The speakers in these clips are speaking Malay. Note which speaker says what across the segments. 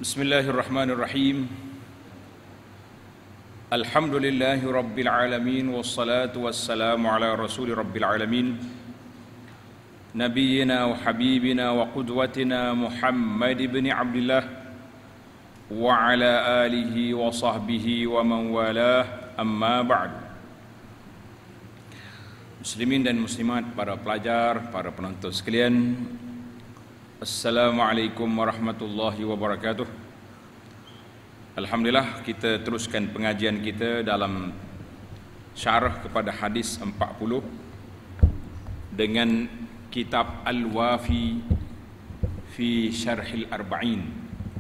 Speaker 1: Bismillahirrahmanirrahim. Alhamdulillahi rabbil alamin, wassalatu wassalamu ala rasuli rabbil alamin, nabiyyina wa habibina wa qudwatina Muhammad ibn Abdullah wa ala alihi wa sahbihi wa man walah, amma ba'd. Muslimin dan muslimat, para pelajar, para penonton sekalian, Assalamualaikum warahmatullahi wabarakatuh. Alhamdulillah, kita teruskan pengajian kita dalam syarah kepada hadis 40 dengan kitab Al-Wafi fi Syarhil Arba'in.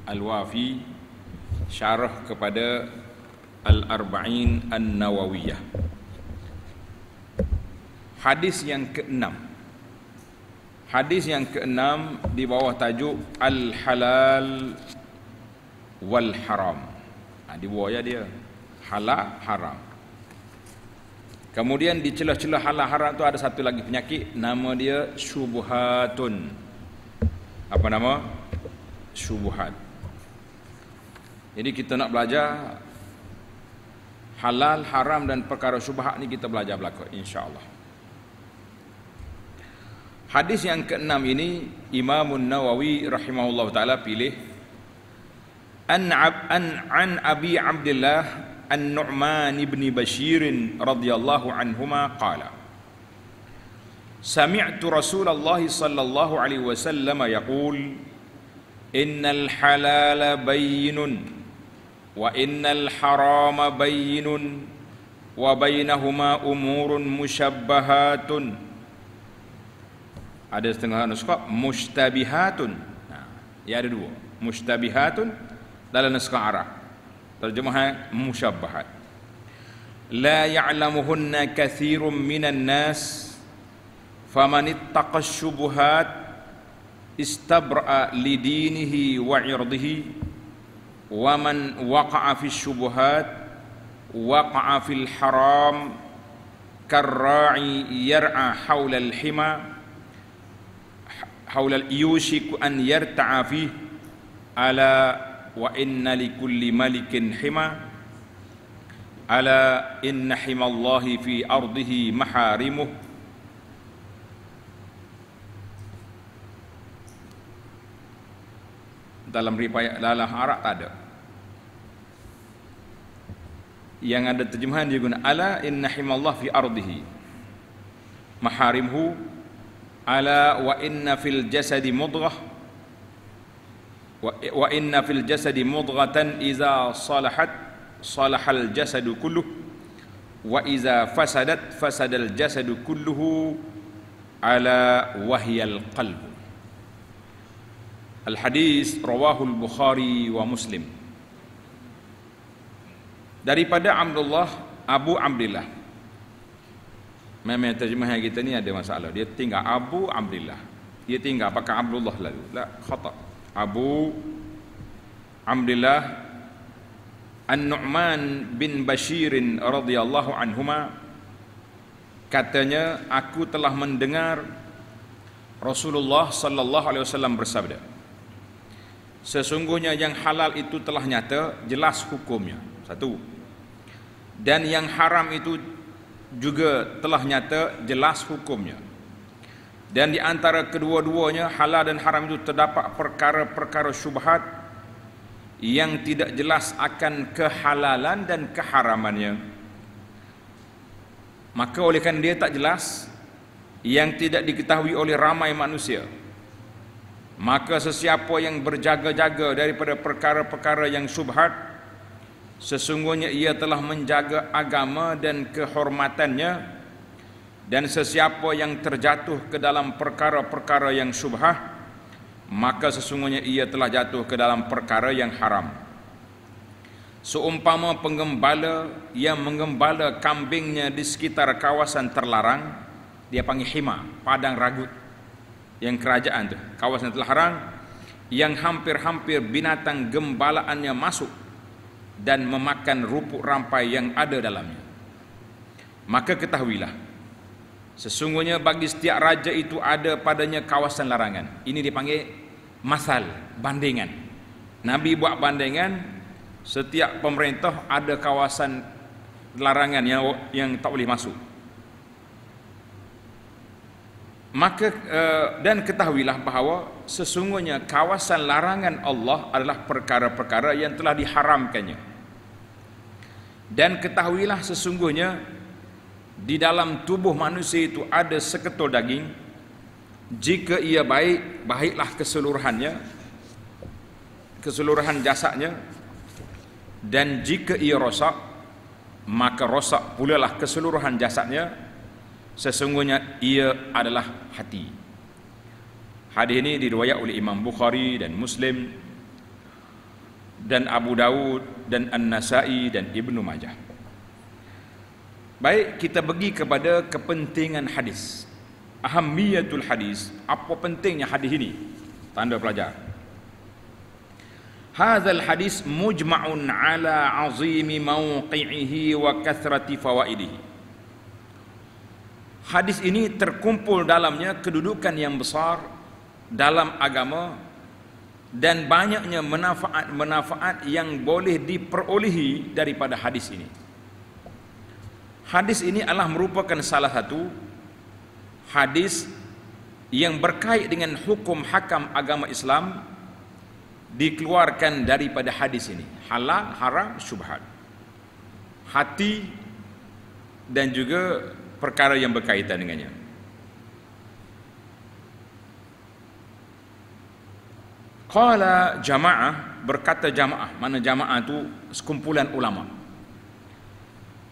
Speaker 1: Al-Wafi, syarah kepada Al-Arba'in An-Nawawiyah. Hadis yang ke-6. Hadis yang ke-6 di bawah tajuk Al-Halal Wal-Haram. Di bawah ya dia halal haram. Kemudian di celah-celah halal haram tu ada satu lagi penyakit, nama dia syubhatun. Apa nama? Syubhat. Jadi kita nak belajar halal, haram dan perkara syubhat ni, kita belajar belaka insya-Allah. Hadis yang ke-6 ini Imam Nawawi rahimahullah taala pilih an Abi Abdullah An-Nu'man ibn Bashir radhiyallahu anhuma qala Sami'tu Rasulullah sallallahu alaihi wasallam yaqul innal halala bayyinun wa innal harama bayyinun wa bainahuma umurun mushabbahatun. Ada setengah naskah mushtabihatun. Ya ada dua, mushtabihatun dalam naskah Arab, terjemahan musyabbahat. La ya'lamuhunna katsirun minan nas faman ittaqa syubuhat istabra'a lidinihi wa 'irdihi wa man waqa'a fi syubuhat waqa'a fil haram karra'i yar'a haula al-hima haulal yushiku an yarta'a fi ala wa inna likulli malikin hima ala inna himallahi fi ardihi maharimuh. Dalam riwayat dalam Arab tak ada. Yang ada terjemahan dia guna ala inna himallahi fi ardihi maharimuhu, ala wa inna fil jasadi mudghah wa inna fil jasadi mudghatan iza salahat salahal jasadu kulluh wa iza fasadat fasadal jasadu kulluhu ala wahyal qalb. Al hadis rawahu al Bukhari wa Muslim. Daripada Abu Abdullah. Memang terjemahan kita ni ada masalah. Dia tinggal Abu Abdullah. Dia tinggal pakai Abdullah lalu. La, khata. Abu Abdullah An-Nu'man bin Bashir radhiyallahu anhuma katanya, aku telah mendengar Rasulullah sallallahu alaihi wasallam bersabda, sesungguhnya yang halal itu telah nyata, jelas hukumnya. Satu. Dan yang haram itu juga telah nyata, jelas hukumnya. Dan di antara kedua-duanya, halal dan haram itu terdapat perkara-perkara syubhat yang tidak jelas akan kehalalan dan keharamannya. Maka oleh kerana dia tak jelas, yang tidak diketahui oleh ramai manusia, maka sesiapa yang berjaga-jaga daripada perkara-perkara yang syubhat, sesungguhnya ia telah menjaga agama dan kehormatannya. Dan sesiapa yang terjatuh ke dalam perkara-perkara yang syubhah, maka sesungguhnya ia telah jatuh ke dalam perkara yang haram. Seumpama penggembala yang menggembala kambingnya di sekitar kawasan terlarang, dia panggil hima, padang ragut yang kerajaan tu, kawasan terlarang yang hampir-hampir binatang gembalaannya masuk dan memakan rupuk rampai yang ada dalamnya. Maka ketahuilah, sesungguhnya bagi setiap raja itu ada padanya kawasan larangan. Ini dipanggil masal, bandingan. Nabi buat bandingan, setiap pemerintah ada kawasan larangan yang tak boleh masuk. Maka dan ketahuilah bahawa sesungguhnya kawasan larangan Allah adalah perkara-perkara yang telah diharamkannya. Dan ketahuilah sesungguhnya di dalam tubuh manusia itu ada seketul daging. Jika ia baik, baiklah keseluruhannya, keseluruhan jasadnya. Dan jika ia rosak, maka rosak pula lah keseluruhan jasadnya. Sesungguhnya ia adalah hati. Hadis ini diriwayat oleh Imam Bukhari dan Muslim dan Abu Dawud dan An-Nasai dan Ibnu Majah. Baik, kita pergi kepada kepentingan hadis. Ahammiyatul hadis, apa pentingnya hadis ini? Tanda pelajar. Hadzal hadis mujma'un ala 'azimi mawqi'ihi wa kathrati fawaidihi. Hadis ini terkumpul dalamnya kedudukan yang besar dalam agama dan banyaknya manfaat-manfaat yang boleh diperolehi daripada hadis ini. Hadis ini adalah merupakan salah satu hadis yang berkait dengan hukum hakam agama Islam dikeluarkan daripada hadis ini. Halal, haram, syubhat. Hati dan juga perkara yang berkaitan dengannya. Qala jamaah, berkata jamaah, mana jamaah itu sekumpulan ulama.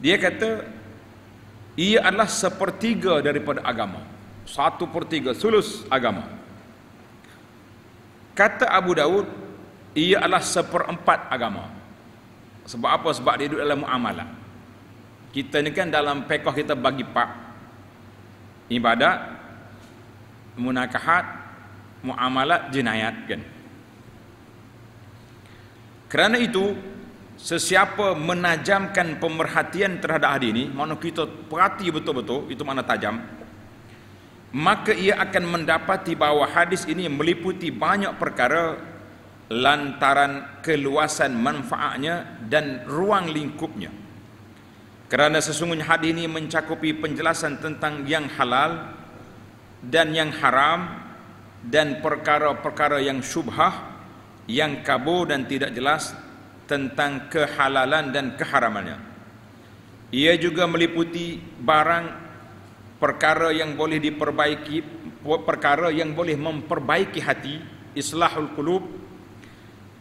Speaker 1: Dia kata ia adalah sepertiga daripada agama, 1/3, sulus agama. Kata Abu Dawud, ia adalah 1/4 agama. Sebab apa? Sebab dia duduk dalam muamalah. Kita ni kan dalam fiqh kita bagi bab ibadat, munakahat, muamalat, jinayat kan. Kerana itu, sesiapa menajamkan pemerhatian terhadap hadis ini, mana kita perhati betul-betul, itu makna tajam, maka ia akan mendapati bahawa hadis ini meliputi banyak perkara lantaran keluasan manfaatnya dan ruang lingkupnya. Kerana sesungguhnya hadis ini mencakupi penjelasan tentang yang halal dan yang haram dan perkara-perkara yang syubhah, yang kabur dan tidak jelas tentang kehalalan dan keharamannya. Ia juga meliputi barang perkara yang boleh diperbaiki, perkara yang boleh memperbaiki hati, islahul qulub,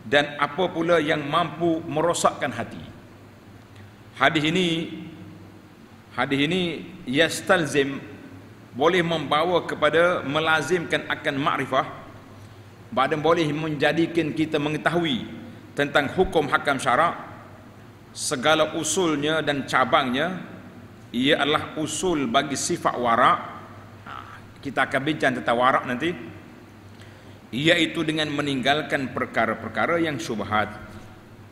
Speaker 1: dan apa pula yang mampu merosakkan hati. Hadis ini yastalzim, boleh membawa kepada melazimkan akan makrifah, badan boleh menjadikan kita mengetahui tentang hukum hakam syarak, segala usulnya dan cabangnya. Ia adalah usul bagi sifat warak. Kita akan bincang tentang warak nanti, iaitu dengan meninggalkan perkara-perkara yang syubhat.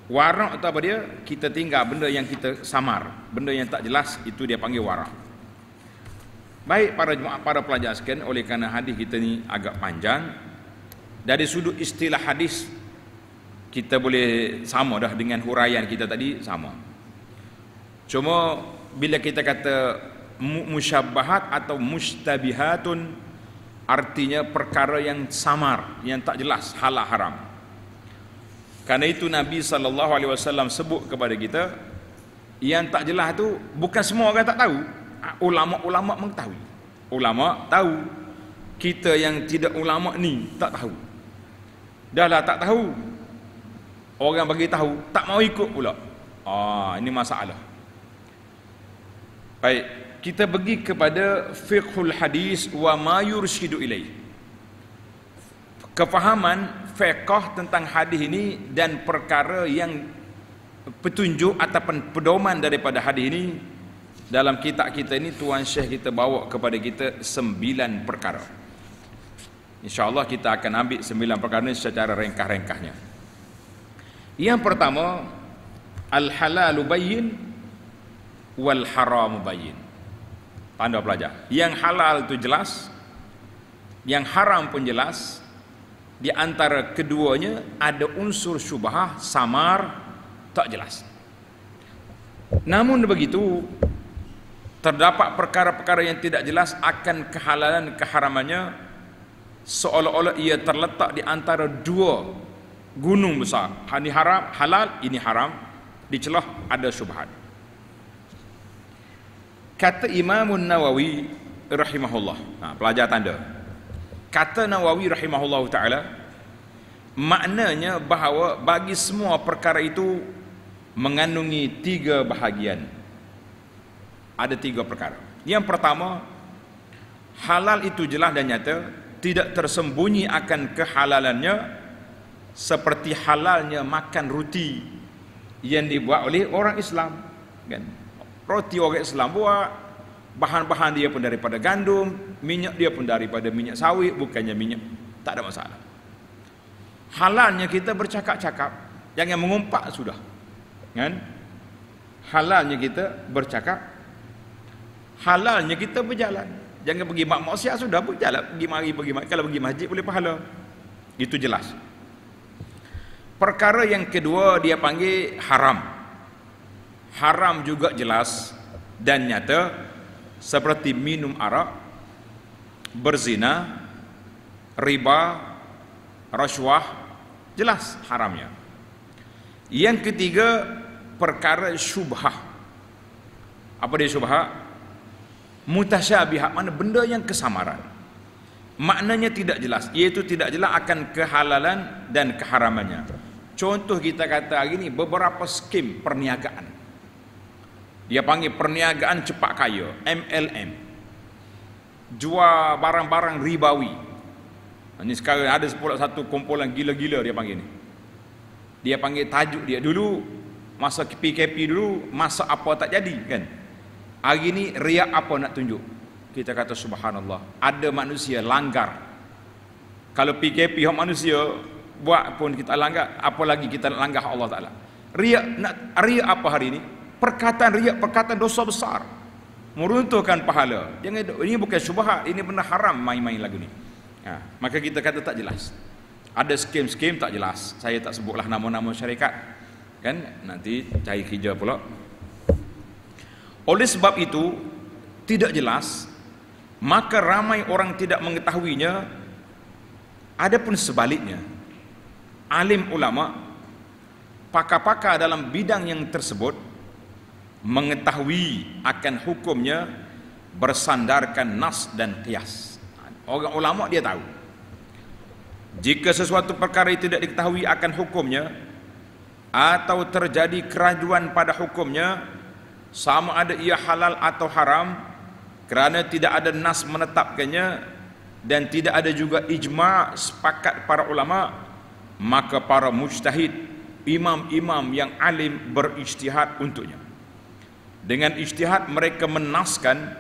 Speaker 1: Warak atau apa dia? Kita tinggal benda yang kita samar, benda yang tak jelas, itu dia panggil warak. Baik para jemaah, para pelajar sekalian, oleh kerana hadis kita ni agak panjang, dari sudut istilah hadis kita boleh sama dah dengan huraian kita tadi, sama. Cuma bila kita kata musyabbahat atau mustabihatun, artinya perkara yang samar, yang tak jelas halal haram. Karena itu Nabi SAW sebut kepada kita, yang tak jelas tu bukan semua orang tak tahu. Ulama-ulama mengetahui. Ulama tahu. Kita yang tidak ulama ni tak tahu. Dah lah tak tahu, orang bagi tahu tak mau ikut pula. Ini masalah. Baik, kita pergi kepada fiqhul hadis wa ma yurshidu ilaih. Kefahaman fiqh tentang hadis ini dan perkara yang petunjuk ataupun pedoman daripada hadis ini. Dalam kitab kita ini Tuan Syekh kita bawa kepada kita 9 perkara. InsyaAllah kita akan ambil 9 perkara ini secara ringkas-ringkasnya. Yang pertama, al-halalu bayyin wal haramu bayyin. Tanda pelajar. Yang halal itu jelas, yang haram pun jelas, di antara keduanya ada unsur syubhah samar, tak jelas. Namun begitu, terdapat perkara-perkara yang tidak jelas akan kehalalan keharamannya, seolah-olah ia terletak di antara dua gunung besar. Ini haram, halal, ini haram, di celah ada syubhat. Kata Imam Nawawi rahimahullah, pelajar tanda. Kata Nawawi rahimahullah ta'ala, maknanya bahawa bagi semua perkara itu mengandungi 3 bahagian. Ada 3 perkara. Yang pertama, halal itu jelas dan nyata, tidak tersembunyi akan kehalalannya, seperti halalnya makan roti yang dibuat oleh orang Islam, kan? Roti orang Islam buat, bahan-bahan dia pun daripada gandum, minyak dia pun daripada minyak sawit, bukannya minyak, tak ada masalah. Halalnya kita bercakap-cakap, jangan mengumpat sudah, kan? Halalnya kita bercakap, halalnya kita berjalan, jangan pergi maksiat sudah, berjalan, pergi mari, kalau pergi masjid boleh pahala, itu jelas. Perkara yang kedua dia panggil haram. Haram juga jelas dan nyata, seperti minum arak, berzina, riba, rasuah, jelas haramnya. Yang ketiga, perkara syubhah. Apa dia syubhah? Mutasyabihat, mana benda yang kesamaran, maknanya tidak jelas, iaitu tidak jelas akan kehalalan dan keharamannya. Contoh kita kata hari ini, beberapa skim perniagaan, dia panggil perniagaan cepat kaya, MLM, jual barang-barang ribawi. Ini sekarang ada pula satu kumpulan gila-gila dia panggil ni. Dia panggil tajuk dia dulu masa PKP dulu, masa apa tak jadi, kan? Hari ni riak apa nak tunjuk? Kita kata subhanallah, ada manusia langgar. Kalau PKP hak manusia buat pun kita langgar, apalagi kita nak langgar Allah Taala. Riak apa hari ini? Perkataan riak, perkataan dosa besar, meruntuhkan pahala. Jangan, ini bukan syubhat, ini benar haram main-main lagu ni. Maka kita kata tak jelas. Ada skim-skim tak jelas. Saya tak sebutlah nama-nama syarikat, kan? Nanti cari kerja pula. Oleh sebab itu tidak jelas, maka ramai orang tidak mengetahuinya. Adapun sebaliknya, alim ulama, pakar-pakar dalam bidang yang tersebut mengetahui akan hukumnya bersandarkan nas dan qiyas. Orang ulama dia tahu, jika sesuatu perkara itu tidak diketahui akan hukumnya, atau terjadi keraguan pada hukumnya, sama ada ia halal atau haram, kerana tidak ada nas menetapkannya dan tidak ada juga ijma' sepakat para ulama, maka para mujtahid, imam-imam yang alim berijtihad untuknya. Dengan ijtihad mereka menaskan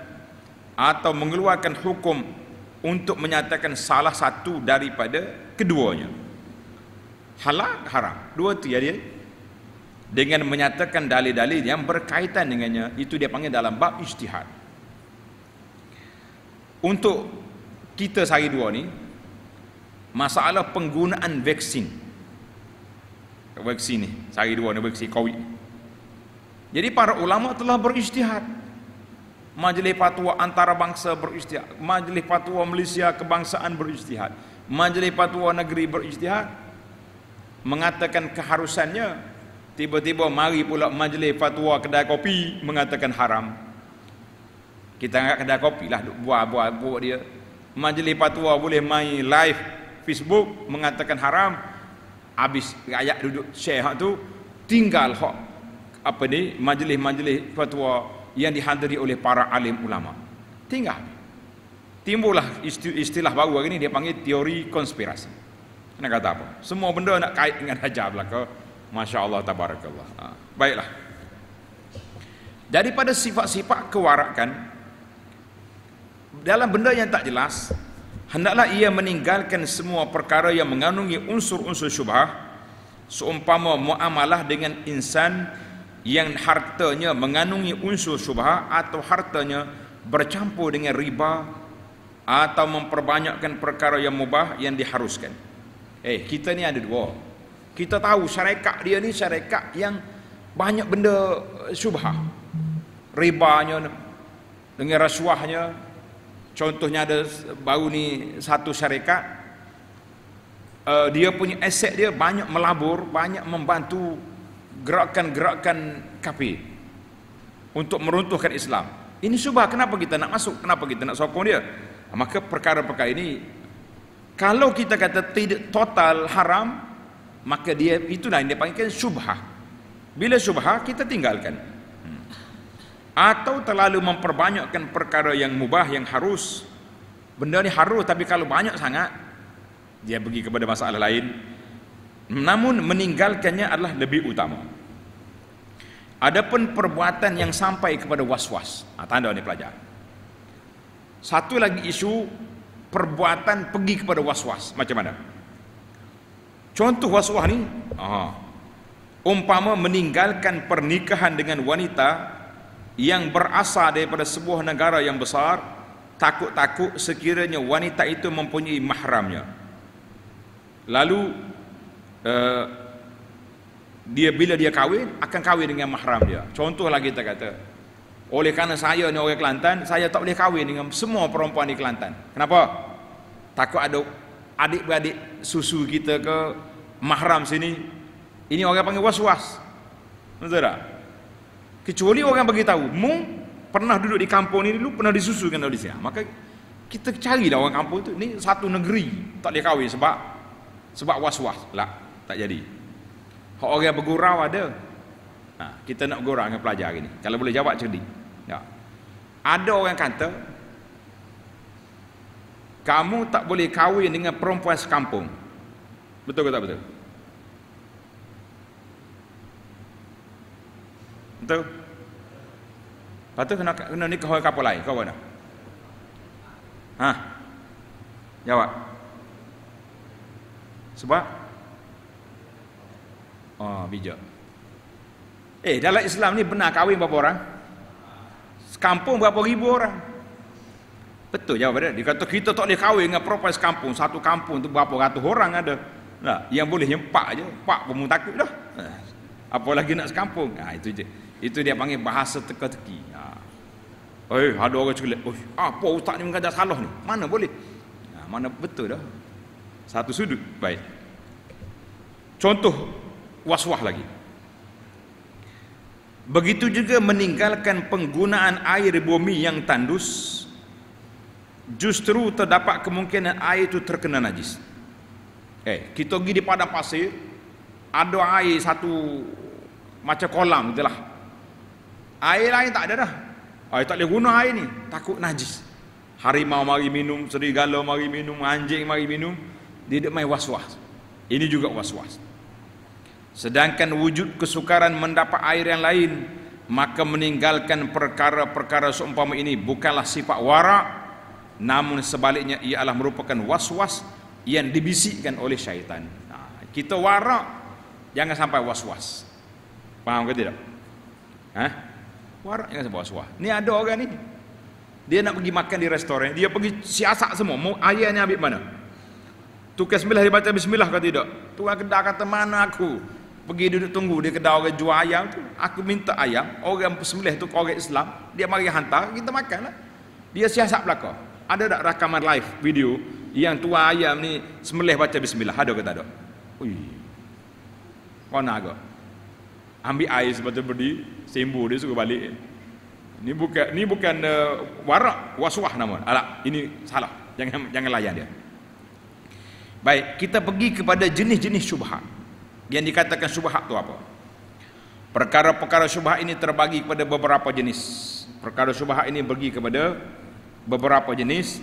Speaker 1: atau mengeluarkan hukum untuk menyatakan salah satu daripada keduanya, halal haram, dua tu ya dia, dengan menyatakan dalil-dalil yang berkaitan dengannya. Itu dia panggil dalam bab ijtihad. Untuk kita sehari dua ni, masalah penggunaan vaksin ni sehari dua ni, vaksin COVID. Jadi para ulama telah berijtihad. Majlis Fatwa Antarabangsa berijtihad, Majlis Fatwa Malaysia Kebangsaan berijtihad, Majlis Fatwa Negeri berijtihad, mengatakan keharusannya. Tiba-tiba mari pula Majlis Fatwa Kedai Kopi mengatakan haram. Kita angkat kedai kopi lah, buat dia. Majlis Fatwa boleh main live Facebook mengatakan haram. Habis rakyat duduk share hak tu, tinggal hak apa ni, majlis-majlis fatwa yang dihadiri oleh para alim ulama. Tinggal. Timbullah istilah baru hari ni, dia panggil teori konspirasi. Nak kata apa? Semua benda nak kait dengan hajab belaka. Masya-Allah tabarakallah. Baiklah. Daripada sifat-sifat kewarakan dalam benda yang tak jelas, hendaklah ia meninggalkan semua perkara yang mengandungi unsur-unsur syubhah, seumpama muamalah dengan insan yang hartanya mengandungi unsur syubhah, atau hartanya bercampur dengan riba, atau memperbanyakkan perkara yang mubah yang diharuskan. Kita ni ada dua. Kita tahu syarikat dia ni syarikat yang banyak benda syubhah. Ribanya dengan rasuahnya. Contohnya ada baru ni satu syarikat, dia punya aset dia banyak melabur, banyak membantu gerakan-gerakan kafir untuk meruntuhkan Islam. Ini syubhah, kenapa kita nak masuk? Kenapa kita nak sokong dia? Maka perkara-perkara ini, kalau kita kata tidak total haram, maka dia itulah yang dia panggilkan syubhah. Bila syubhah, kita tinggalkan. Atau terlalu memperbanyakkan perkara yang mubah, yang harus. Benda ni harus, tapi kalau banyak sangat, dia pergi kepada masalah lain. Namun meninggalkannya adalah lebih utama. Adapun perbuatan yang sampai kepada was-was, tanda ni pelajar. Satu lagi isu, perbuatan pergi kepada was-was. Macam mana? Contoh was-was ni, umpama meninggalkan pernikahan dengan wanita yang berasal daripada sebuah negara yang besar, takut-takut sekiranya wanita itu mempunyai mahramnya. Lalu bila dia kahwin, akan kahwin dengan mahram dia. Contohlah kita kata, oleh kerana saya ni orang Kelantan, saya tak boleh kahwin dengan semua perempuan di Kelantan. Kenapa? Takut ada adik-beradik susu kita ke mahram sini. Ini orang panggil was-was. Betul tak? Kecuali orang bagi tahu, mu pernah duduk di kampung ni dulu, pernah disusukan oleh sini. Maka kita carilah orang kampung tu. Ni satu negeri tak boleh kahwin sebab was-was lah, tak jadi. Hak orang bergurau ada. Kita nak bergurau dengan pelajar ni. Kalau boleh jawab cerdik. Ya. Ada orang kata, kamu tak boleh kahwin dengan perempuan sekampung. Betul ke tak betul? Betul? Lepas tu kena nikah orang kapal lain. Kau mana? Jawab. Sebab? Bijak. Dalam Islam ni benar kahwin berapa orang? Sekampung berapa ribu orang? Betul jawab dia. Dia kata kita tak boleh kahwin dengan perempuan sekampung. Satu kampung tu berapa ratus orang ada. Nah, yang boleh empat je. Empat pun takut dah. Apa lagi nak sekampung? Itu je. Itu dia panggil bahasa teka-teki. Ada orang cakap, apa ustaz ni mengajar salah ni? Mana boleh? Mana betul dah. Satu sudut. Baik. Contoh was-was lagi. Begitu juga meninggalkan penggunaan air bumi yang tandus, justru terdapat kemungkinan air itu terkena najis. Kita pergi di padang pasir, ada air satu macam kolam itulah. Air lain tak ada dah. Tak boleh guna air ni, takut najis. Harimau mari minum, serigala mari minum, anjing mari minum, dia main was-was. Ini juga was-was. Sedangkan wujud kesukaran mendapat air yang lain, maka meninggalkan perkara-perkara seumpama ini bukanlah sifat warak, namun sebaliknya ia adalah merupakan was-was yang dibisikkan oleh syaitan. Kita warak, jangan sampai was-was. Faham ke tidak? Warak jangan sampai was-was. Ni ada orang ni, dia nak pergi makan di restoran, dia pergi siasat semua, mau ayamnya ambil mana? Tukar bismillah dia baca bismillah ke tidak? Tuan kedai kata mana aku? Pergi duduk tunggu di kedai orang jual ayam tu, aku minta ayam, orang sembelih tu orang Islam, dia mari hantar, kita makan lah. Dia siasat belaka. Ada tak rakaman live video yang tuan ayam ni sembelih baca bismillah? Ada ke tak ada? Mana agak? Ambil air sebab berdiri, sembuh dia suruh balik. Ni bukan warak, was-was nama. Alah, ini salah. Jangan layan dia. Baik, kita pergi kepada jenis-jenis syubhat. Yang dikatakan syubhat tu apa? Perkara-perkara syubhat ini terbagi kepada beberapa jenis. Perkara syubhat ini bagi kepada beberapa jenis.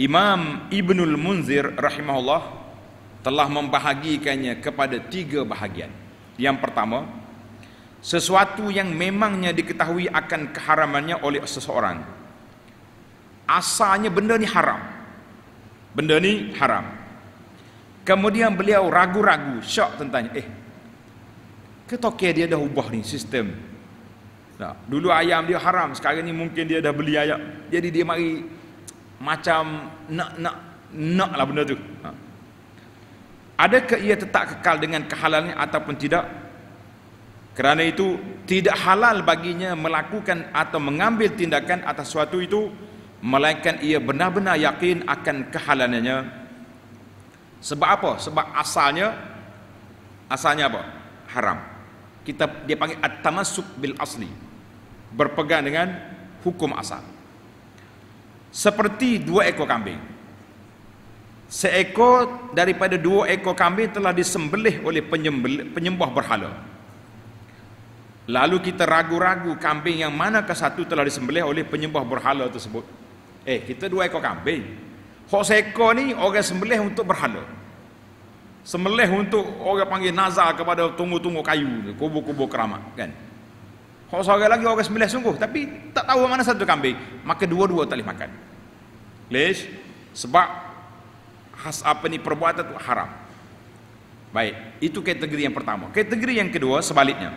Speaker 1: Imam Ibnul Munzir rahimahullah telah membahagikannya kepada 3 bahagian. Yang pertama, sesuatu yang memangnya diketahui akan keharamannya oleh seseorang. Asalnya benda ni haram. Benda ni haram. Kemudian beliau ragu-ragu, syok tentangnya. Ketokeh dia dah ubah ni sistem. Dulu ayam dia haram, sekarang ni mungkin dia dah beli ayam. Jadi dia mari macam nak lah benda tu. Adakah ia tetap kekal dengan kehalalnya ataupun tidak? Kerana itu tidak halal baginya melakukan atau mengambil tindakan atas sesuatu itu, melainkan ia benar-benar yakin akan kehalalannya. Sebab apa? Sebab asalnya apa? Haram. Dia panggil at-tamassuk bil asli, berpegang dengan hukum asal. Seperti 2 ekor kambing. Seekor daripada 2 ekor kambing telah disembelih oleh penyembah berhala. Lalu kita ragu-ragu kambing yang manakah satu telah disembelih oleh penyembah berhala tersebut. Kita 2 ekor kambing. Hak seekor ni orang sembelih untuk berhala. Sembelih untuk orang panggil nazar kepada tunggu-tunggu kayu, kubur-kubur keramat, kan. Hak seorang lagi orang sembelih sungguh, tapi tak tahu mana satu kambing, maka dua-dua tak boleh makan. Lish? Sebab perbuatan itu haram. Baik, itu kategori yang pertama. Kategori yang kedua sebaliknya.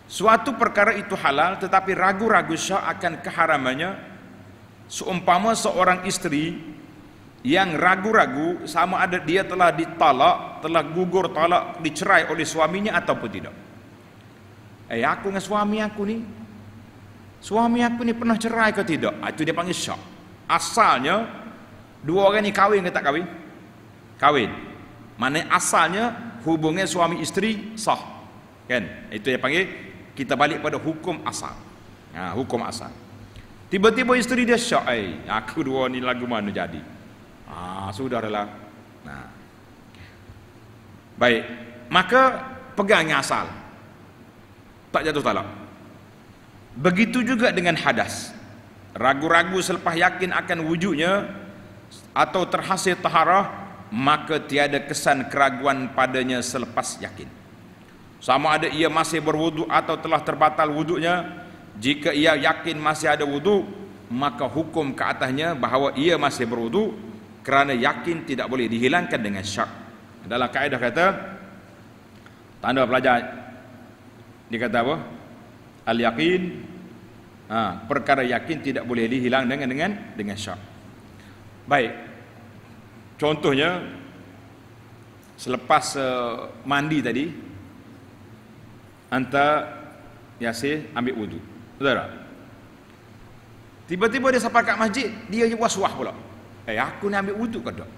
Speaker 1: Suatu perkara itu halal tetapi ragu-ragu syah akan keharamannya, seumpama seorang isteri yang ragu-ragu sama ada dia telah ditalak, telah gugur talak, dicerai oleh suaminya ataupun tidak. Aku dengan suami aku ni pernah cerai ke tidak? Itu dia panggil syah. Asalnya 2 orang ni kahwin ke tak kahwin? Kahwin. Maknanya asalnya hubungan suami isteri sah, kan? Itu dia panggil, kita balik pada hukum asal. Hukum asal. Tiba-tiba isteri dia syak, aku 2 ni lagu mana jadi? Sudahlah. Baik, maka pegangnya asal, tak jatuh talak. Begitu juga dengan hadas. Ragu-ragu selepas yakin akan wujudnya atau terhasil taharah, maka tiada kesan keraguan padanya selepas yakin. Sama ada ia masih berwudu atau telah terbatal wudunya. Jika ia yakin masih ada wudu, maka hukum ke atasnya bahawa ia masih berwudu, kerana yakin tidak boleh dihilangkan dengan syak. Dalam kaedah kata, tanda pelajar dia kata apa? Al-yaqin, perkara yakin tidak boleh dihilang dengan syak. Baik, contohnya selepas mandi tadi, anta Yasir ambil wudu, betul tak? Tiba-tiba dia sampai kat masjid, dia was-was pula, aku ni ambil wudu ke tak?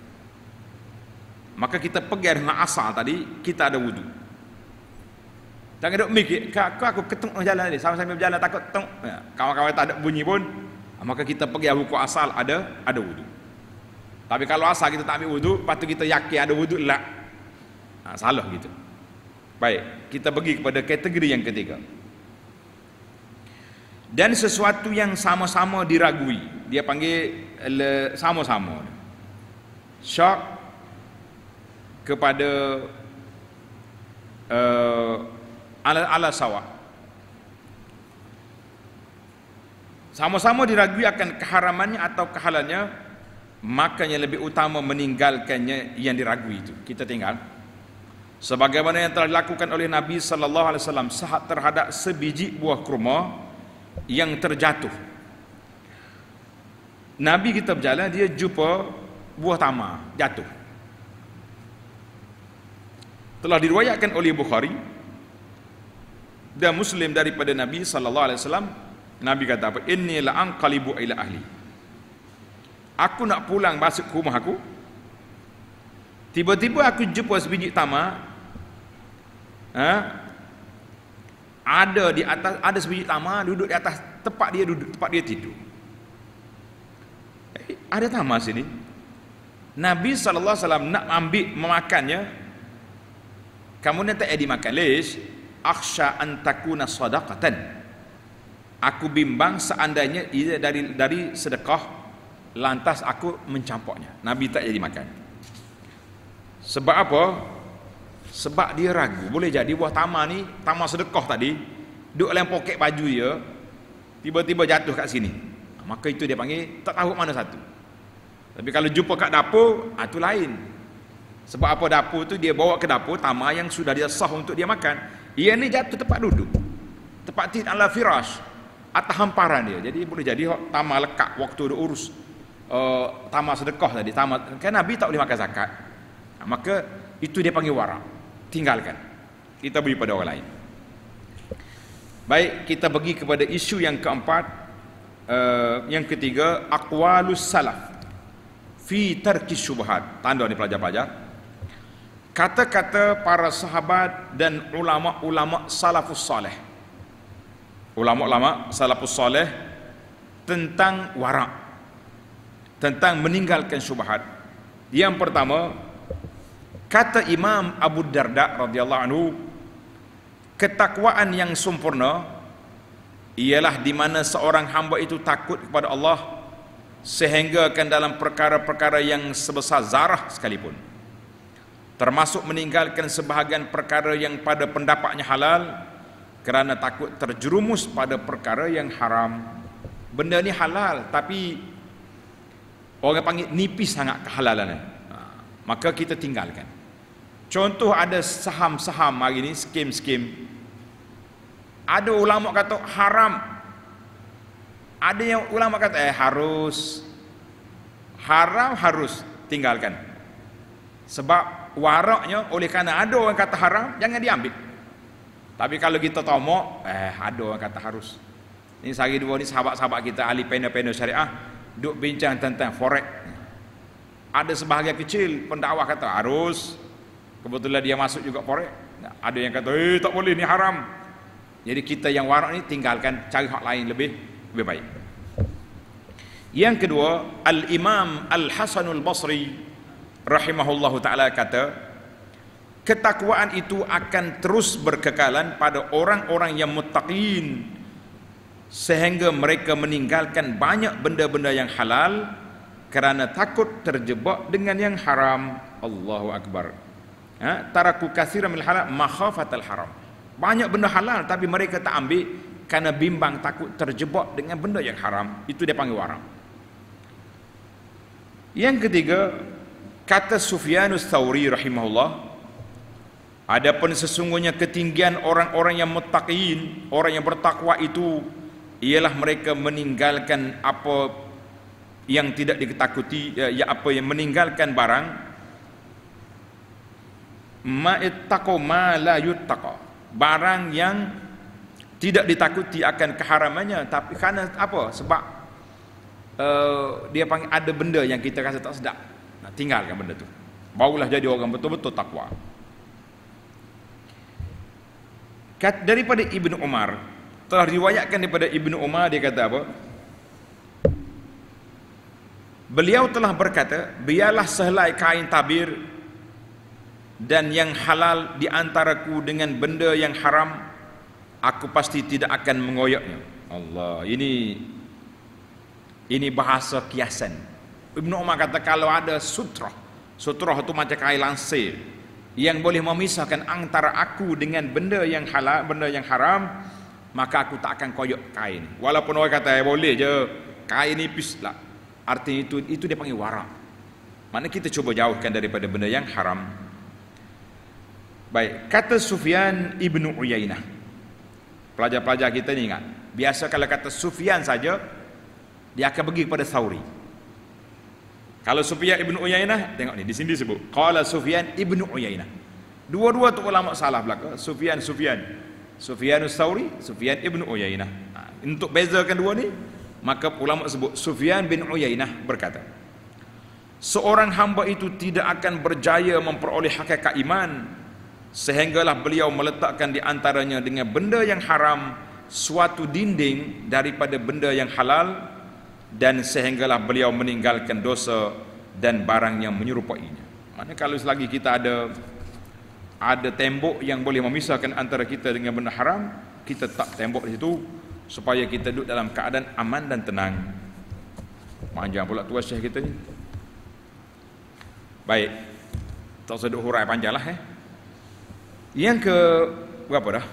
Speaker 1: Maka kita pergi dengan asal tadi, kita ada wudu. Jangan duk mikir, aku ketung jalan tadi, sambil berjalan takut ketung, kawan-kawan tak ada bunyi pun, maka kita pergi hukum asal ada wudu. Tapi kalau asal kita tak ambil wudu, lepas tu kita yakin ada wudu, lah, salah gitu. Baik, kita pergi kepada kategori yang ketiga. Dan sesuatu yang sama-sama diragui, dia panggil sama-sama syak kepada ala sawa. Sama-sama diragui akan keharamannya atau kehalalannya, makanya lebih utama meninggalkannya yang diragui itu. Kita tinggal. Sebagaimana yang telah dilakukan oleh Nabi sallallahu alaihi wasallam terhadap sebiji buah kurma yang terjatuh. Nabi kita berjalan, dia jumpa buah tamar jatuh. Telah diriwayatkan oleh Bukhari dan Muslim daripada Nabi sallallahu alaihi wasallam, Nabi kata apa? Inni la anqalibu ila ahli. Aku nak pulang balik ke rumah aku. Tiba-tiba aku jumpa sebiji tamar. Ada di atas, ada sebiji tamar duduk di atas tempat dia tidur. Ada tamar sini. Nabi sallallahu alaihi wasallam nak ambil memakannya. Kamu nak tak dimakan, lish akhsha an takuna sadaqatan. Aku bimbang seandainya ia dari sedekah, lantas aku mencampurnya. Nabi tak jadi makan. Sebab apa? Sebab dia ragu, boleh jadi buah tamar ni, tamar sedekah tadi, duduk dalam poket baju dia, tiba-tiba jatuh kat sini. Maka itu dia panggil tak tahu mana satu. Tapi kalau jumpa kat dapur, itu lain. Sebab apa? Dapur tu dia bawa ke dapur tamar yang sudah dia sah untuk dia makan. Ia ni jatuh tempat duduk, tempat tid ala firash, atas hamparan dia. Jadi boleh jadi tamar lekat waktu dia urus tamar sedekah tadi. Tamar, kan Nabi tak boleh makan zakat. Maka itu dia panggil wara'. Tinggalkan. Kita beri pada orang lain. Baik, kita pergi kepada isu yang keempat. Yang ketiga, aqwalus salaf fi tarki syubhat. Tanda ni pelajar-pelajar. Kata-kata para sahabat dan ulama-ulama salafus salih. Ulama-ulama salafus salih tentang wara', tentang meninggalkan syubhat. Yang pertama, kata Imam Abu Darda radhiyallahu anhu, ketakwaan yang sempurna ialah di mana seorang hamba itu takut kepada Allah sehingga akan dalam perkara-perkara yang sebesar zarah sekalipun, termasuk meninggalkan sebahagian perkara yang pada pendapatnya halal kerana takut terjerumus pada perkara yang haram. Benda ni halal tapi orang panggil nipis sangat kehalalannya, maka kita tinggalkan. Contoh, ada saham-saham hari ni, skim-skim. Ada ulama kata haram, ada yang ulama kata harus. Haram harus tinggalkan. Sebab waraknya, oleh kerana ada orang kata haram, jangan diambil. Tapi kalau kita tomok, ada orang kata harus. Ini sehari dua ni sahabat-sahabat kita ahli pena-pena syariah duk bincang tentang forex. Ada sebahagian kecil pendakwah kata harus. Kebetulan dia masuk juga forex. Ada yang kata tak boleh, ni haram. Jadi kita yang warak ni tinggalkan, cari hak lain lebih baik. Yang kedua, Al-Imam Al-Hasanul Basri rahimahullahu ta'ala kata, ketakwaan itu akan terus berkekalan pada orang-orang yang muttaqin sehingga mereka meninggalkan banyak benda-benda yang halal kerana takut terjebak dengan yang haram. Allahu Akbar. Taraku katsiran minal halal makhafatal haram. Banyak benda halal tapi mereka tak ambil kerana bimbang takut terjebak dengan benda yang haram. Itu dia panggil wara'. Yang ketiga, kata Sufyanus Tsauri rahimahullah, adapun sesungguhnya ketinggian orang-orang yang muttaqin, orang yang bertakwa itu ialah mereka meninggalkan apa yang tidak ditakuti, apa yang meninggalkan barang ma'ittaqo ma la yuttaqa, barang yang tidak ditakuti akan keharamannya, tapi kerana apa? Sebab dia panggil ada benda yang kita rasa tak sedap, tinggalkan benda tu, barulah jadi orang betul-betul takwa. Daripada Ibnu Umar, telah riwayatkan daripada Ibnu Umar, dia kata apa? Beliau telah berkata, biarlah sehelai kain tabir dan yang halal di antaraku dengan benda yang haram, aku pasti tidak akan mengoyaknya. Allah, ini bahasa kiasan. Ibnu Umar kata, kalau ada sutrah itu macam kain lansir yang boleh memisahkan antara aku dengan benda yang halal, benda yang haram, maka aku tak akan koyok kain. Walaupun orang kata boleh je, kain nipis lah, artinya itu dia panggil wara'. Maknanya kita cuba jauhkan daripada benda yang haram. Baik, kata Sufyan Ibnu Uyainah. Pelajar-pelajar kita ni ingat, biasa kalau kata Sufyan saja, dia akan pergi kepada Tsauri. Kalau Sufyan Ibnu Uyainah, tengok ni, di sini disebut qala Sufyan Ibnu Uyainah. Dua-dua tu ulama salah belaka. Sufyanus Tsauri, Sufyan Ibnu Uyainah. Untuk bezakan dua ni, maka ulama sebut Sufyan bin Uyainah berkata, seorang hamba itu tidak akan berjaya memperoleh hakikat iman sehinggalah beliau meletakkan di antaranya dengan benda yang haram suatu dinding daripada benda yang halal, dan sehinggalah beliau meninggalkan dosa dan barang yang menyerupainya. Maknanya kalau selagi kita ada tembok yang boleh memisahkan antara kita dengan benda haram, kita tak tembok di situ supaya kita duduk dalam keadaan aman dan tenang. Panjang pula tuas syekh kita ni. Baik, tak usah duk hurai panjang lah. Yang ke berapa dah?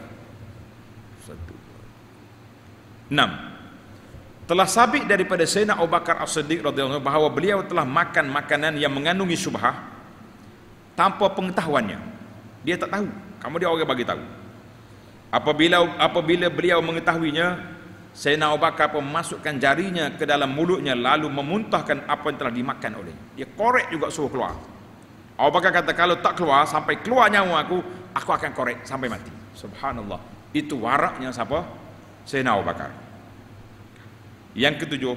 Speaker 1: 6. Telah sabit daripada Sayyidina Abu Bakar As-Siddiq radhiyallahu anhu bahawa beliau telah makan makanan yang mengandungi syubhah tanpa pengetahuannya. Dia tak tahu, kemudian orang bagi tahu. Apabila beliau mengetahuinya, Sayyidina Abu Bakar memasukkan jarinya ke dalam mulutnya lalu memuntahkan apa yang telah dimakan olehnya. Dia korek juga suruh keluar. Abu Bakar kata, kalau tak keluar, sampai keluar nyawa aku akan korek sampai mati. Subhanallah. Itu waraknya siapa? Sayyidina Abu Bakar. Yang ketujuh,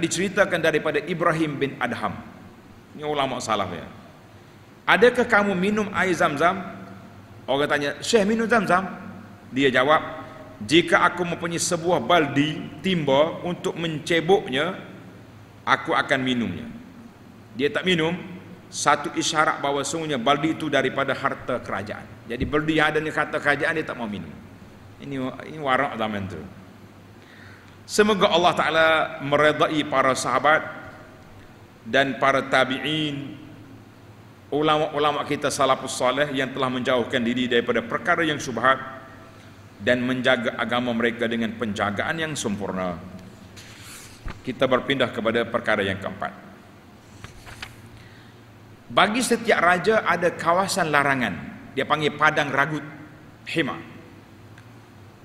Speaker 1: diceritakan daripada Ibrahim bin Adham. Ini ulama salaf ya. Adakah kamu minum air Zam-Zam? Orang tanya, Syekh minum Zam-Zam? Dia jawab, jika aku mempunyai sebuah baldi timba untuk menceboknya, aku akan minumnya. Dia tak minum, satu isyarat bahawa sungguhnya baldi itu daripada harta kerajaan. Jadi baldi yang ada di harta kerajaan dia tak mau minum. Ini warak zaman itu. Semoga Allah Ta'ala meredai para sahabat dan para tabi'in, ulama-ulama kita salafus salih yang telah menjauhkan diri daripada perkara yang syubhat dan menjaga agama mereka dengan penjagaan yang sempurna. Kita berpindah kepada perkara yang keempat. Bagi setiap raja ada kawasan larangan, dia panggil padang ragut, hima.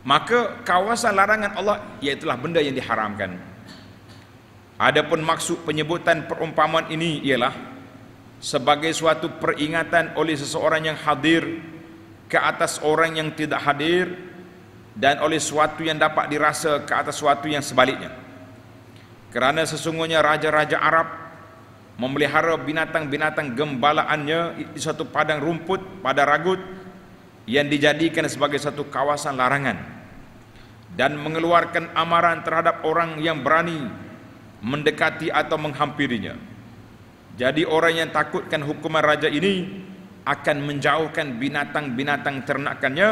Speaker 1: Maka kawasan larangan Allah iaitulah benda yang diharamkan. Adapun maksud penyebutan perumpamaan ini ialah sebagai suatu peringatan oleh seseorang yang hadir ke atas orang yang tidak hadir, dan oleh suatu yang dapat dirasa ke atas suatu yang sebaliknya. Kerana sesungguhnya raja-raja Arab memelihara binatang-binatang gembalaannya di satu padang rumput pada ragut yang dijadikan sebagai satu kawasan larangan, dan mengeluarkan amaran terhadap orang yang berani mendekati atau menghampirinya. Jadi orang yang takutkan hukuman raja ini akan menjauhkan binatang-binatang ternakannya,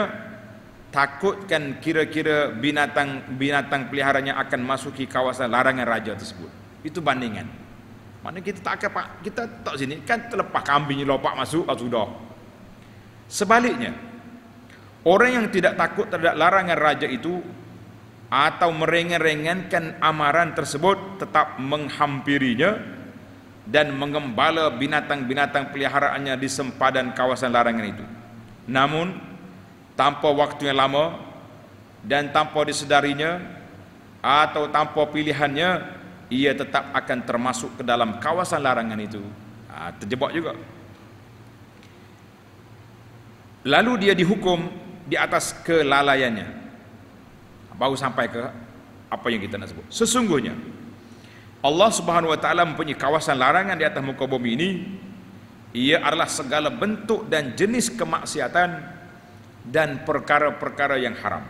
Speaker 1: takutkan kira-kira binatang peliharanya akan masuki kawasan larangan raja tersebut. Itu bandingan. Maknanya kita tak akan, kita tak sini kan terlepas kambing lopak masuk sudah. Sebaliknya, orang yang tidak takut terhadap larangan raja itu atau merenggan-renggankan amaran tersebut tetap menghampirinya dan mengembala binatang-binatang peliharaannya di sempadan kawasan larangan itu. Namun tanpa waktu yang lama dan tanpa disedarinya atau tanpa pilihannya, ia tetap akan termasuk ke dalam kawasan larangan itu. Terjebak juga. Lalu dia dihukum di atas kelalaiannya. Baru sampai ke apa yang kita nak sebut. Sesungguhnya Allah Subhanahu wa taala mempunyai kawasan larangan di atas muka bumi ini. Ia adalah segala bentuk dan jenis kemaksiatan dan perkara-perkara yang haram.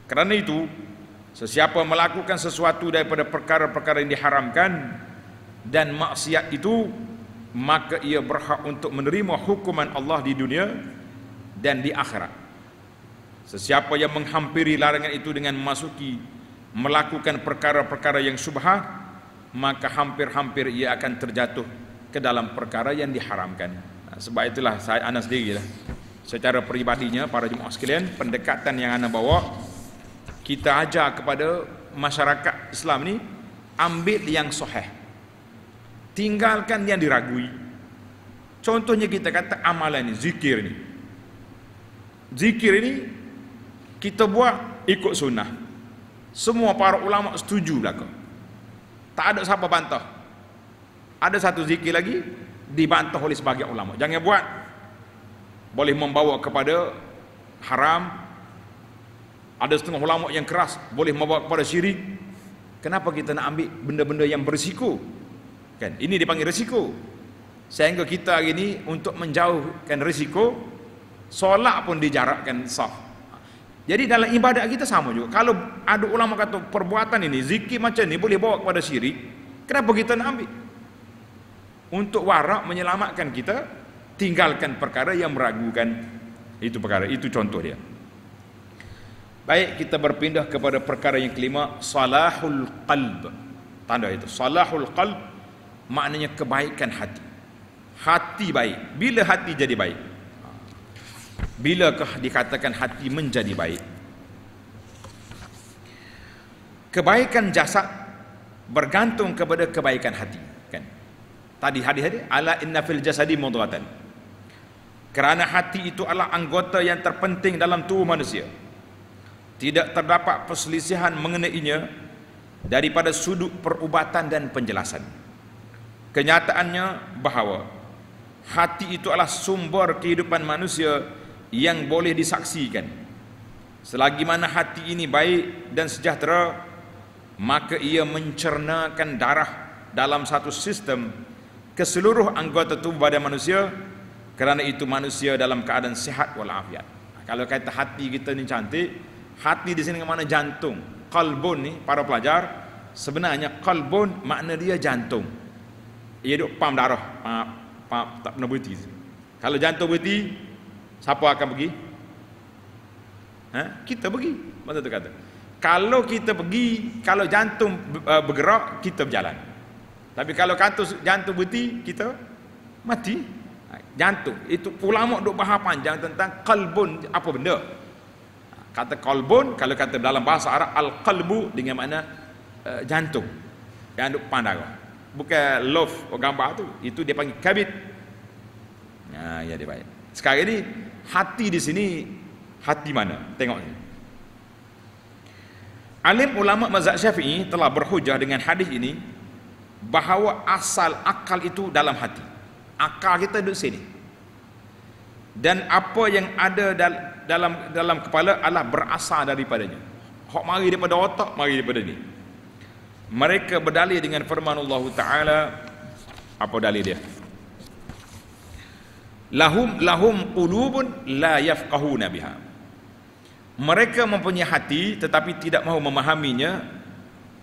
Speaker 1: Kerana itu, sesiapa melakukan sesuatu daripada perkara-perkara yang diharamkan dan maksiat itu, maka ia berhak untuk menerima hukuman Allah di dunia dan di akhirat. Sesiapa yang menghampiri larangan itu dengan melakukan perkara-perkara yang syubhat, maka hampir-hampir ia akan terjatuh ke dalam perkara yang diharamkan. Sebab itulah ana sendiri lah, secara peribadinya para jemaah sekalian, pendekatan yang ana bawa, kita ajar kepada masyarakat Islam ni, ambil yang sahih, tinggalkan yang diragui. Contohnya kita kata amalan ni, zikir ni. Zikir ini kita buat ikut sunnah. Semua para ulama setuju belaka. Tak ada siapa bantah. Ada satu zikir lagi dibantah oleh sebagian ulama. Jangan buat. Boleh membawa kepada haram. Ada setengah ulama yang keras, boleh membawa kepada syirik. Kenapa kita nak ambil benda-benda yang berisiko? Kan? Ini dipanggil risiko. Sehingga kita hari ini untuk menjauhkan risiko, solat pun dijarakkan sah. Jadi dalam ibadat kita sama juga. Kalau ada ulama kata perbuatan ini, zikir macam ni boleh bawa kepada syirik, kenapa kita nak ambil? Untuk warak menyelamatkan kita, tinggalkan perkara yang meragukan. Itu perkara, itu contoh dia. Baik, kita berpindah kepada perkara yang kelima, salahul qalb. Tanda itu, salahul qalb maknanya kebaikan hati. Hati baik. Bila hati jadi baik? Bilakah dikatakan hati menjadi baik? Kebaikan jasad bergantung kepada kebaikan hati, kan? Tadi hadis ala inna fil jasadi mudghatan. Kerana hati itu adalah anggota yang terpenting dalam tubuh manusia. Tidak terdapat perselisihan mengenainya daripada sudut perubatan dan penjelasan. Kenyataannya bahawa hati itu adalah sumber kehidupan manusia yang boleh disaksikan. Selagi mana hati ini baik dan sejahtera, maka ia mencernakan darah dalam satu sistem ke seluruh anggota tubuh badan manusia. Kerana itu manusia dalam keadaan sihat walafiat. Kalau kata hati kita ni cantik, hati di sini mana jantung. Qalbun ni para pelajar, sebenarnya qalbun makna dia jantung. Ia duk pam darah, tak pernah berhenti. Kalau jantung berhenti, siapa akan pergi? Kita pergi. Maksud tu kata. Kalau kita pergi, kalau jantung bergerak, kita berjalan. Tapi kalau jantung berhenti, kita mati. Jantung itu ulama duk bahas panjang tentang qalbun, apa benda. Kata qalbun, kalau kata dalam bahasa Arab al-qalbu dengan makna jantung yang duk pandang. Bukan love gambar tu, itu dia panggil kabid. Ya dia baik. Sekarang ini hati di sini, hati mana? Tengok ni. Alim ulama mazhab Syafi'i telah berhujah dengan hadis ini bahawa asal akal itu dalam hati. Akal kita duduk sini. Dan apa yang ada dalam kepala adalah berasal daripadanya. Hak mari daripada otak, mari daripada ni. Mereka berdalil dengan firman Allah Ta'ala. Apa dalil dia? Lahum qulubun la yafqahuna biha. Mereka mempunyai hati tetapi tidak mahu memahaminya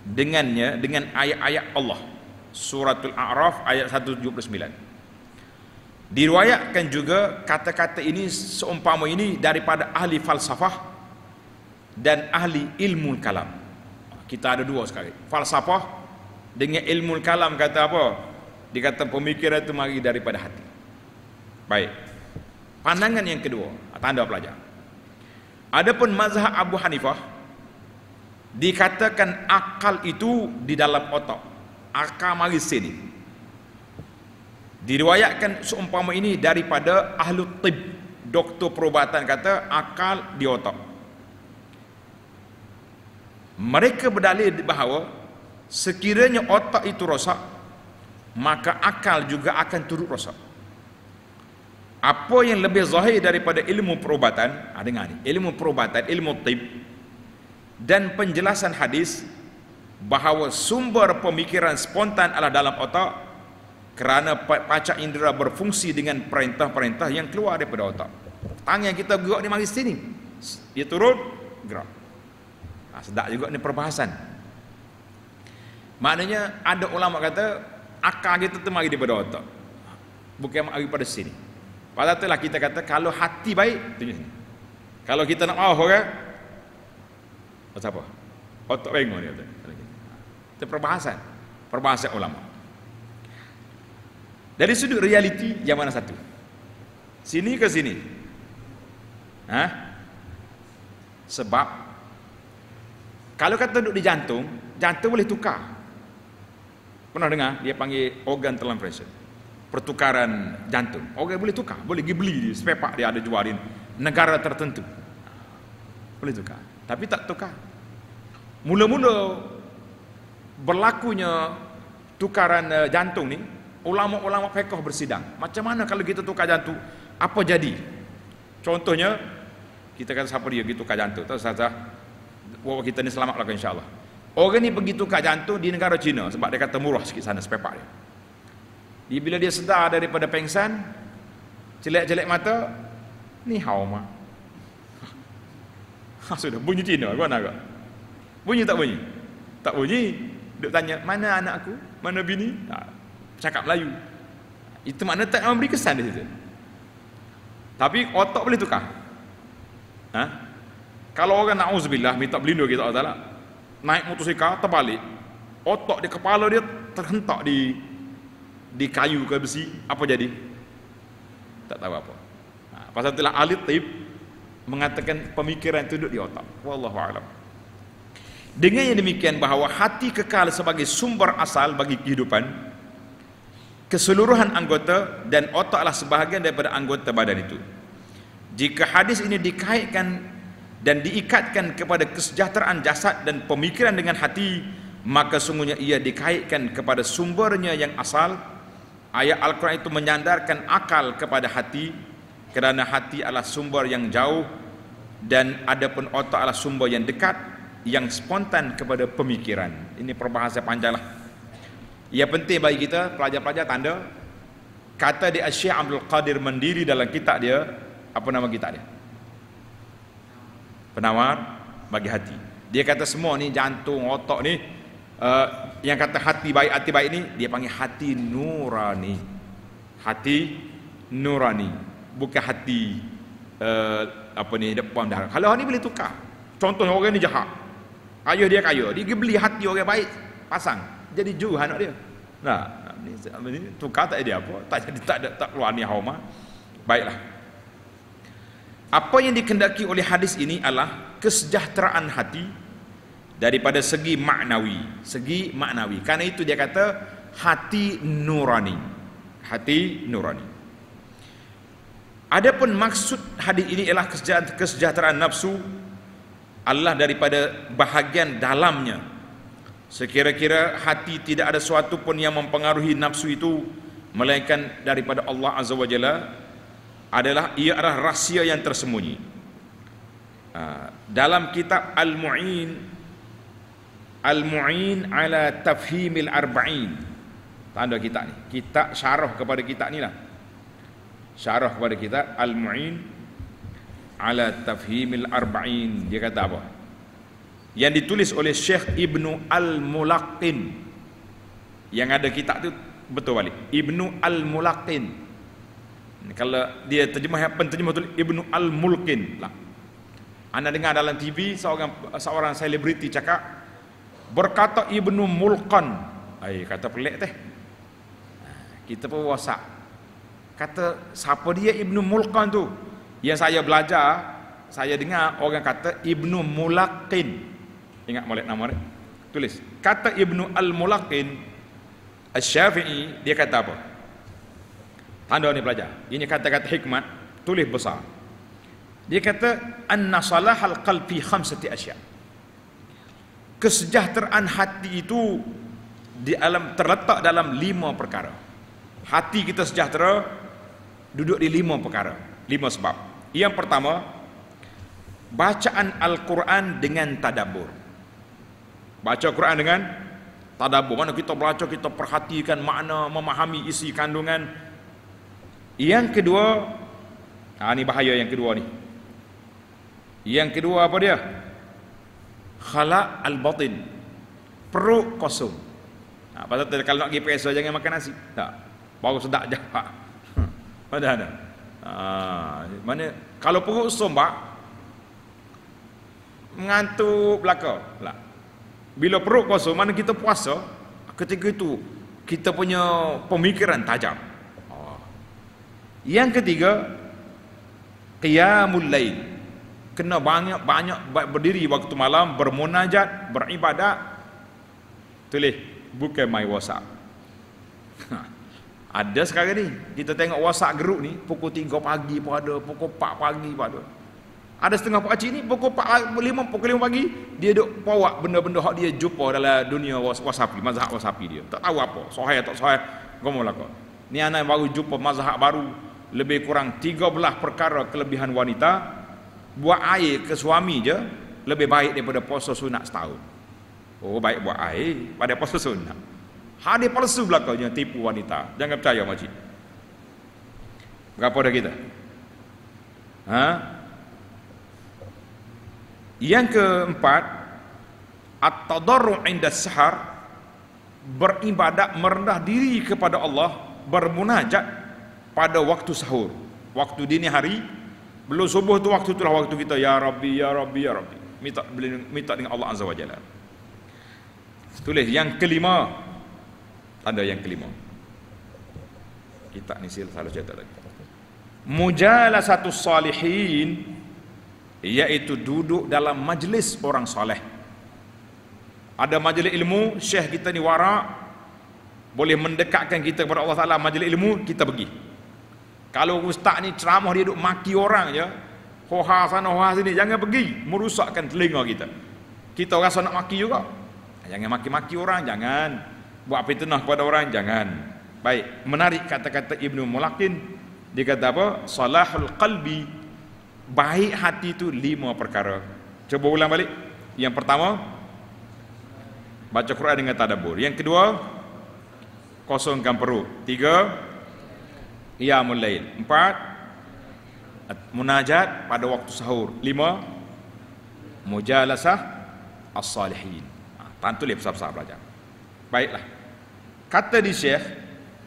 Speaker 1: dengan ayat-ayat Allah. Suratul A'raf ayat 179. Diriwayatkan juga kata-kata ini seumpama ini daripada ahli falsafah dan ahli ilmu kalam. Kita ada dua sekali. Falsafah dengan ilmu kalam kata apa? Dia kata pemikiran itu mari daripada hati. Baik. Pandangan yang kedua, tanda pelajar. Adapun mazhab Abu Hanifah dikatakan akal itu di dalam otak. Akal mari sini. Diriwayatkan seumpama ini daripada ahli tib, doktor perubatan kata akal di otak. Mereka berdalil bahawa sekiranya otak itu rosak, maka akal juga akan turut rosak. Apa yang lebih zahir daripada ilmu perubatan, dengar ni, ilmu perubatan, ilmu tib dan penjelasan hadis bahawa sumber pemikiran spontan adalah dalam otak, kerana panca indera berfungsi dengan perintah-perintah yang keluar daripada otak. Tangan kita gerak ni mari sini, dia turun gerak. Sedap juga ni perbahasan. Maknanya ada ulama kata akal kita tu mari daripada otak, bukan mari pada sini. Pada itulah kita kata kalau hati baik tunjuk sini. Kalau kita nak marah orang, apa? Otak bengong dia tu. Itu perbahasan ulama. Dari sudut realiti yang mana satu? Sini ke sini? Sebab kalau kata duduk di jantung, jantung boleh tukar. Pernah dengar? Dia panggil organ transplantation, pertukaran jantung. Organ boleh tukar, boleh pergi beli dia, spare part dia ada jual di negara tertentu. Boleh tukar, tapi tak tukar. Mula-mula berlakunya tukaran jantung ni, ulama-ulama fiqh bersidang. Macam mana kalau kita tukar jantung? Apa jadi? Contohnya, kita kata siapa dia pergi tukar jantung? Tahu saja. Bawa kita ni selamatlah insya-Allah. Orang ni pergi tukar jantung di negara China sebab dia kata murah sikit sana spare part dia. Bila dia sedar daripada pengsan, celak-celak mata, ni hao ma. Sudah bunyi Cina kau nak ke? Bunyi tak bunyi? Tak bunyi. Duk tanya, mana anak aku? Mana bini? Cakap Melayu. Itu makna tak memberi kesan di situ. Tapi otak boleh tukar. Kalau orang na'udzubillah minta berlindung kita Allah Ta'ala, naik motosikal terbalik, otak di kepala dia terhentak di kayu ke besi, apa jadi? Tak tahu apa. Pasal itulah ahli tib mengatakan pemikiran itu duduk di otak. Wallahu a'lam. Dengan yang demikian bahawa hati kekal sebagai sumber asal bagi kehidupan keseluruhan anggota dan otaklah sebahagian daripada anggota badan itu. Jika hadis ini dikaitkan dan diikatkan kepada kesejahteraan jasad dan pemikiran dengan hati, maka sungguhnya ia dikaitkan kepada sumbernya yang asal, Ayat Al-Quran itu menyandarkan akal kepada hati, kerana hati adalah sumber yang jauh dan adapun otak adalah sumber yang dekat, yang spontan kepada pemikiran. Ini perbahasan panjang lah. Yang penting bagi kita pelajar-pelajar tanda kata di Syekh Abdul Qadir Mandiri dalam kitab dia, apa nama kitab dia? Penawar bagi hati. Dia kata semua ni jantung, otak ni yang kata hati baik ni dia panggil hati nurani. Hati nurani, bukan hati apa ni depan dah. Kalau ni boleh tukar. Contohnya orang ni jahat, ayah dia kaya, dia beli hati orang baik, pasang jadi ju anak dia. Nah, ni tukar tak ada apa, tak keluar ni hauma. Baiklah. Apa yang dikehendaki oleh hadis ini adalah kesejahteraan hati daripada segi maknawi, Karena itu dia kata hati nurani. Hati nurani. Adapun maksud hadis ini ialah kesejahteraan nafsu Allah daripada bahagian dalamnya. Sekira-kira hati tidak ada sesuatu pun yang mempengaruhi nafsu itu melainkan daripada Allah Azza wa Jalla, ia adalah rahsia yang tersembunyi. Dalam kitab Al-Mu'in ala Tafhimil Arba'in, tanda kitab ni, kitab syarah kepada kitab ni lah, syarah kepada kitab Al-Mu'in ala Tafhimil Arba'in. Dia kata apa? Yang ditulis oleh Syekh Ibnu Al-Mulaqin. Yang ada kitab tu betul balik, Ibnu Al-Mulaqin. Kalau dia terjemah penterjemah tu Ibnu Al-Mulqin lah. Anda dengar dalam TV seorang selebriti cakap, berkata Ibnu Mulqan. Kata pelik teh. Kita pun WhatsApp, kata siapa dia Ibnu Mulqan tu? Yang saya belajar, saya dengar orang kata Ibnu Mulaqin. Ingat molek nama dia? Tulis. Kata Ibnu Al-Mulaqin Asy-Syafi'i, dia kata apa? Tanda ni pelajar. Ini kata-kata hikmat, tulis besar. Dia kata anna salahal qalbi khamsati asya. Kesejahteraan hati itu terletak dalam 5 perkara. Hati kita sejahtera duduk di 5 perkara, 5 sebab. Yang pertama, bacaan Al-Quran dengan tadabbur. Baca Quran dengan tadabbur, mana kita baca, kita perhatikan makna, memahami isi kandungan. Yang kedua, ni bahaya yang kedua ni. Yang kedua apa dia? Khala' al-batin, perut kosong. Pasal kalau nak pergi periksa jangan makan nasi. Tak, baru sedap jahat. Ada. Mana kalau perut sombak, mengantuk belaka lah. Bila perut kosong, mana kita puasa, ketika itu kita punya pemikiran tajam. Yang ketiga, qiyamul lail, kena banyak berdiri waktu malam, bermunajat, beribadat. Tulis, bukan main WhatsApp. Ada sekarang ni, kita tengok WhatsApp group ni, pukul 3 pagi pun ada, pukul 4 pagi pun ada. Ada setengah pakcik ni pukul 5 pagi dia duk bawa benda-benda hak dia jumpa dalam dunia WhatsApp, mazhab WhatsApp dia. Tak tahu apa, sahih tak sahih, gomolah kau. Ni anak baru jumpa mazhab baru, lebih kurang 13 perkara kelebihan wanita buat air ke suami je lebih baik daripada puasa sunat setahun. Oh, baik buat air pada puasa sunat. Hadis palsu belakangnya, tipu wanita. Jangan percaya makcik. Berapa dah kita? Yang keempat, at-tadarru' inda sahar, beribadat, merendah diri kepada Allah, bermunajat pada waktu sahur, waktu dini hari. Belum subuh tu, waktu itulah waktu kita ya Rabbi ya Rabbi ya Rabbi, minta dengan Allah Azza wa Jalla. Tulis yang kelima, tanda yang kelima. Kita ni selalu cerita lagi. Mujalasatus salihin, iaitu duduk dalam majlis orang soleh. Ada majlis ilmu, syekh kita ni wara, boleh mendekatkan kita kepada Allah Ta'ala. Majlis ilmu kita pergi. Kalau ustaz ni ceramah dia duk maki orang je, hoha sana hoha sini, jangan pergi, merusakkan telinga kita. Kita rasa nak maki juga, jangan maki-maki orang, jangan buat fitnah kepada orang, jangan. Baik, menarik kata-kata Ibnu Mulakin. Dia kata apa? Salahul qalbi, baik hati itu 5 perkara. Coba ulang balik. Yang pertama, baca Quran dengan tadabbur. Yang kedua, kosongkan perut. 3, qiyamul lail. 4, munajat pada waktu sahur. 5, mujalasah as-salihin. Tantu lihat besar-besar belajar. Baiklah. Kata di Syekh,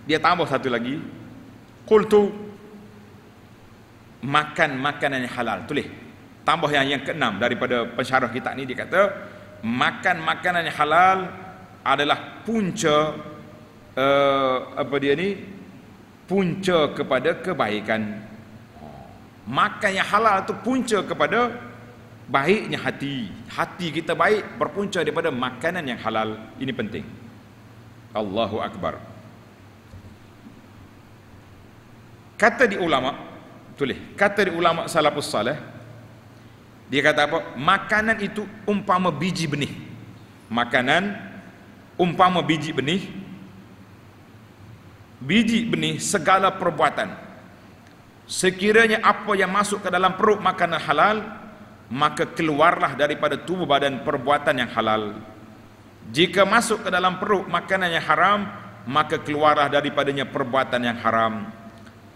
Speaker 1: dia tambah satu lagi. Qultu, makan makanan yang halal. Tulis. Tambah yang ke-6 daripada pensyarah kita ni, dia kata makan makanan yang halal adalah punca punca kepada kebaikan. Makan yang halal itu punca kepada baiknya hati. Hati kita baik berpunca daripada makanan yang halal. Ini penting. Allahu Akbar. Kata di ulama, tulis, kata di ulama salafus salih, dia kata apa? Makanan itu umpama biji benih. Makanan umpama biji benih. Biji benih segala perbuatan. Sekiranya apa yang masuk ke dalam perut makanan halal, maka keluarlah daripada tubuh badan perbuatan yang halal. Jika masuk ke dalam perut makanan yang haram, maka keluarlah daripadanya perbuatan yang haram.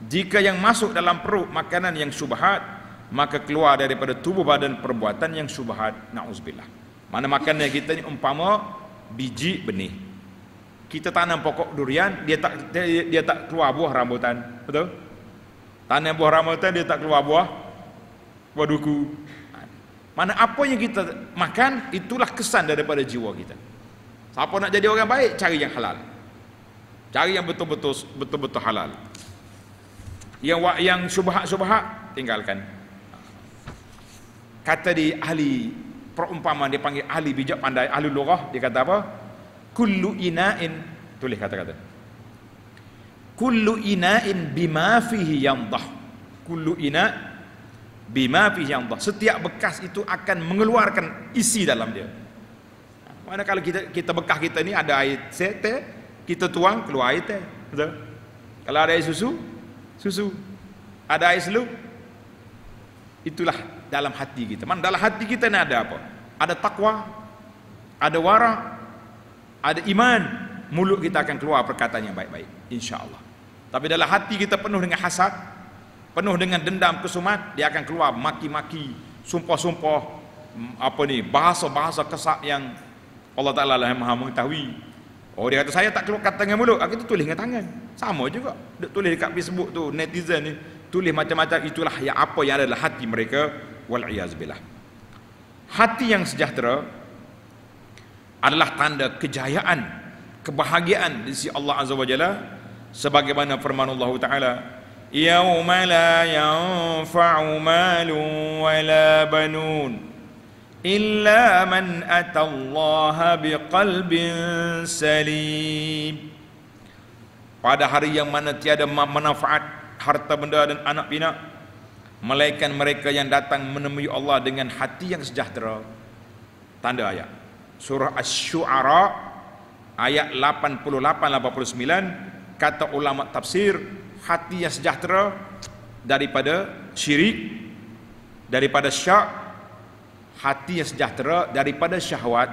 Speaker 1: Jika yang masuk dalam perut makanan yang syubhat, maka keluar daripada tubuh badan perbuatan yang syubhat. Na'udzubillah. Mana makanan kita ni umpama biji benih. Kita tanam pokok durian, dia tak keluar buah rambutan, betul? Tanam buah rambutan, dia tak keluar buah duku. Mana apa yang kita makan, itulah kesan daripada jiwa kita. Siapa nak jadi orang baik, cari yang halal. Cari yang betul-betul halal. Yang syubhat tinggalkan. Kata di ahli perumpamaan, dia panggil ahli bijak pandai, ahli lughah, dia kata apa? Kullu ina'in, tulis kata-kata. Kullu ina'in bima fihi yandah. Kullu ina' bima fihi yandah. Setiap bekas itu akan mengeluarkan isi dalam dia. Mana kalau kita bekas kita ni ada air teh, kita tuang keluar air teh, betul? Kalau ada air susu, ada air seluk, itulah dalam hati kita. Man, dalam hati kita ni ada apa? Ada takwa, ada wara, ada iman. Mulut kita akan keluar perkataan yang baik-baik, insya-Allah. Tapi dalam hati kita penuh dengan hasad, penuh dengan dendam, kesumat, dia akan keluar maki-maki, sumpah-sumpah, bahasa-bahasa kesat yang Allah Ta'ala lah yang maha mengetahui. Oh, dia kata saya tak keluar kata dengan mulut, kita tulis dengan tangan. Sama juga. Dia tulis dekat Facebook tu, netizen ni tulis macam-macam. Itulah yang apa yang ada dalam hati mereka. Wal'iyazbillah. Hati yang sejahtera adalah tanda kejayaan, kebahagiaan di sisi Allah Azza wa Jalla, sebagaimana firman Allah Ta'ala, yauma la yanfa'u malun wala banun illa man atallaha biqalbin salim. Pada hari yang mana tiada manfaat harta benda dan anak pinak, melainkan mereka yang datang menemui Allah dengan hati yang sejahtera. Tanda ayat surah Asy-Syu'ara ayat 88-89. Kata ulama tafsir, hati yang sejahtera daripada syirik, daripada syak. Hati yang sejahtera daripada syahwat.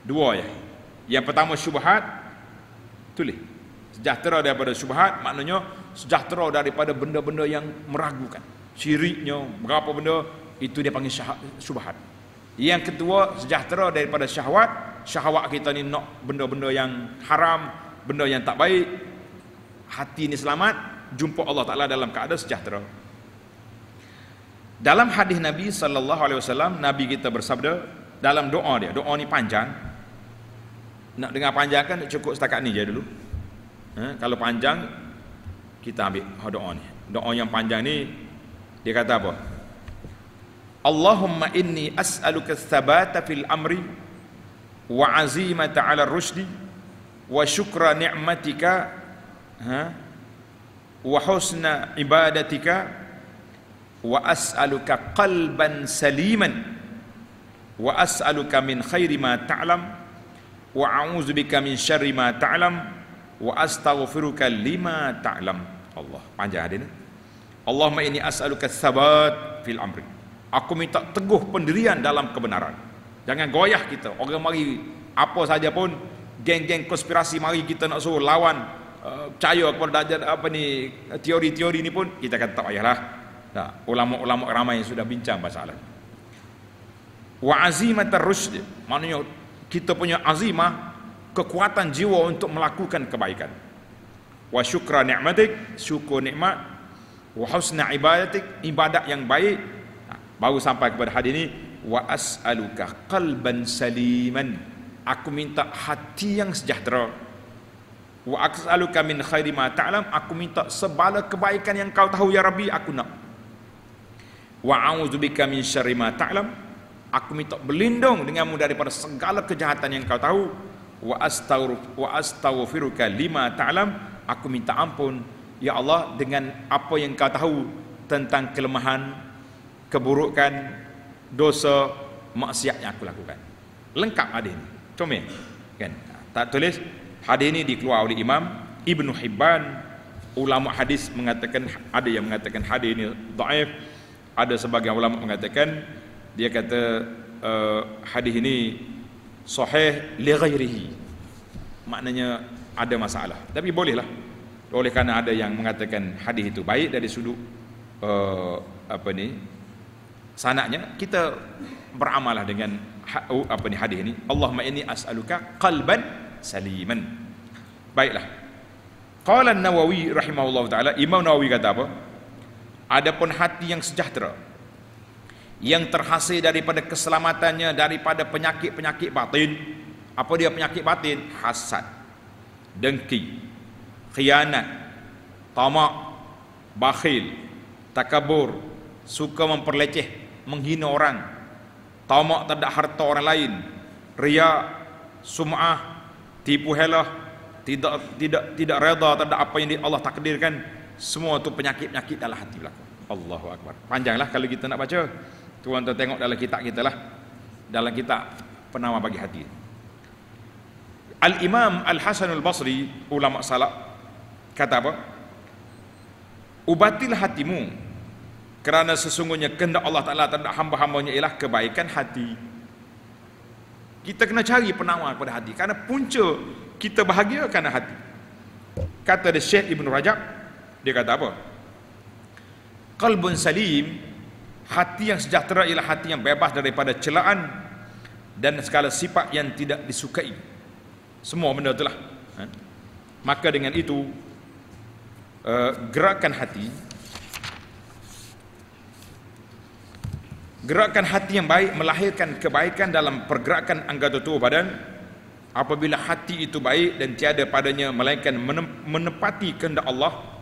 Speaker 1: Dua ya. Yang pertama syubhat, tulis. Sejahtera daripada syubhat maknanya sejahtera daripada benda-benda yang meragukan. Syiriknya, berapa benda, itu dia panggil syubhat. Yang kedua, sejahtera daripada syahwat. Syahwat kita ni nak benda-benda yang haram, benda yang tak baik. Hati ni selamat, jumpa Allah Ta'ala dalam keadaan sejahtera. Dalam hadis Nabi SAW, Nabi kita bersabda dalam doa dia. Doa ni panjang. Nak dengar panjang kan cukup setakat ni je dulu. Kalau panjang, kita ambil doa ni. Doa yang panjang ni, dia kata apa? Allahumma inni as'aluka tsabata fil amri wa azimata 'ala ar-rusydi wa syukra ni'matika wa husna ibadatika wa as'aluka qalban saliman wa as'aluka min khairi ma ta'lam wa a'udzubika min syarri ma ta'lam wa astaghfiruka lima ta'lam. Allah, panjang hadis ni. Allahumma inni as'aluka tsabat fil amri. Aku minta teguh pendirian dalam kebenaran. Jangan goyah kita. Orang mari apa saja pun, geng-geng konspirasi mari kita nak suruh lawan, percaya kepada teori-teori ni pun kita kata tak payahlah. Nah, ulama-ulama ramai yang sudah bincang masalah. Wa azimatar rusyd, maknanya kita punya azimah, kekuatan jiwa untuk melakukan kebaikan. Wa syukra ni'matik, syukur nikmat. Wa husna ibadatik, ibadat yang baik. Baru sampai kepada hadis ini, wa as'aluka qalban saliman, aku minta hati yang sejahtera. Wa as'aluka min khairi ma ta'lam, aku minta sebala kebaikan yang kau tahu ya Rabbi, aku nak. Wa a'udzubika min syarri ma ta'lam, aku minta berlindung denganmu daripada segala kejahatan yang kau tahu. Wa astaghfiruka lima ta'lam, aku minta ampun ya Allah dengan apa yang kau tahu tentang kelemahan, keburukan, dosa, maksiat yang aku lakukan. Lengkap hadis ini. Comel kan? Tak tulis hadis ini dikeluar oleh Imam Ibnu Hibban. Ulama hadis mengatakan, ada yang mengatakan hadis ini dhaif, ada sebagian ulama mengatakan dia kata hadis ini sahih li ghairihi, maknanya ada masalah. Tapi bolehlah, oleh kerana ada yang mengatakan hadis itu baik dari sudut sanadnya, kita beramalah dengan hadis ini. Allahumma inni as'aluka qalban saliman. Baiklah. Qala an-Nawawi rahimahullah taala, Imam Nawawi kata apa? Adapun hati yang sejahtera, yang terhasil daripada keselamatannya daripada penyakit-penyakit batin. Apa dia penyakit batin? Hasad, dengki, khianat, tamak, bakhil, takabur, suka memperleceh, menghina orang, tamak terhadap harta orang lain, riya, sum'ah, tipu helah, tidak reda terhadap apa yang Allah takdirkan. Semua itu penyakit-penyakit dalam hati belaka. Allahu akbar. Panjanglah kalau kita nak baca. Tuan-tuan tengok dalam kitab kita lah, dalam kitab Penawar Bagi Hati. Al-Imam Al-Hasan Al-Basri, ulama salaf, kata apa? Ubatilah hatimu, kerana sesungguhnya kehendak Allah Ta'ala terhadap hamba-hambanya ialah kebaikan hati. Kita kena cari penawar pada hati, kerana punca kita bahagia kerana hati. Kata dia Syekh Ibn Rajab, dia kata apa? Qalbun salim, hati yang sejahtera ialah hati yang bebas daripada celaan dan segala sifat yang tidak disukai. Semua benda itulah. Maka dengan itu gerakan hati yang baik melahirkan kebaikan dalam pergerakan anggota tubuh badan. Apabila hati itu baik dan tiada padanya melainkan menepati kehendak Allah